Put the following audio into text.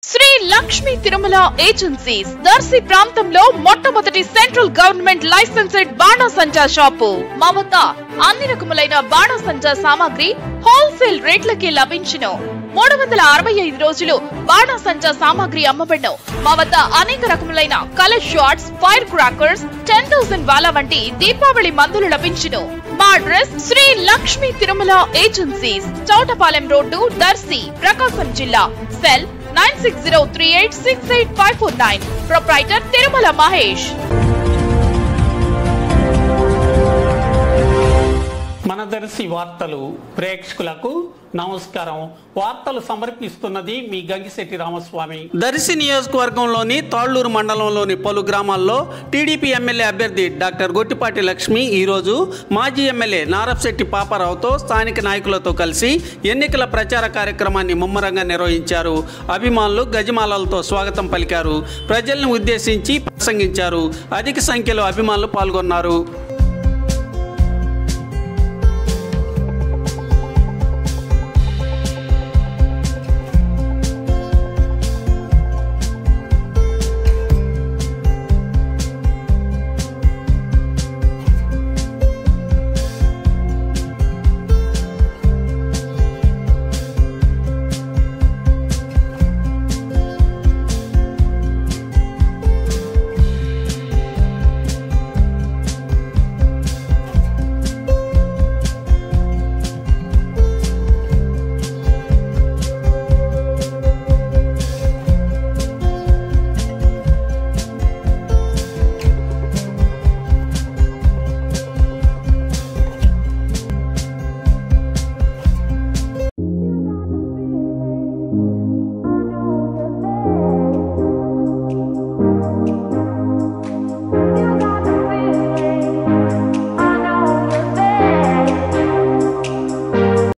Shri Lakshmi Tirumala agencies Darsi ప్రాంతంలో మొట్టమొదటి central government licensed బాణసంచా shop. మా వద్ద అన్ని రకములైన బాణసంచా సామాగ్రి హోల్సేల్ రేట్లకి లభించును. 365 రోజులు బాణసంచా సామాగ్రి అమ్మబడును. మా వద్ద అనేక రకములైన కలర్ షాట్స్, ఫైర్ క్రాకర్స్, 10,000 వాలా వంటి దీపావళి మందులు లభించును. మా address Sri Lakshmi Tirumala agencies, Chowtapalem road, Darsi, Prakasam జిల్లా. సెల్ 9603868549. ప్రొప్రైటర్ తిరుమల మహేష్. మన దర్శి వార్తలు ప్రేక్షకులకు నమస్కారం. వార్తలు సమర్పిస్తున్నది మీ గంగిశెట్టి రామస్వామి. దర్శి నియోజకవర్గంలోని తాళ్లూరు మండలంలోని పలు గ్రామాల్లో టీడీపీ ఎమ్మెల్యే అభ్యర్థి డాక్టర్ గొట్టిపాటి లక్ష్మి ఈరోజు మాజీ ఎమ్మెల్యే నారప్శెట్టి పాపారావుతో స్థానిక నాయకులతో కలిసి ఎన్నికల ప్రచార కార్యక్రమాన్ని ముమ్మరంగా నిర్వహించారు. అభిమానులు గజమాలలతో స్వాగతం పలికారు. ప్రజలను ఉద్దేశించి ప్రసంగించారు. అధిక సంఖ్యలో అభిమానులు పాల్గొన్నారు.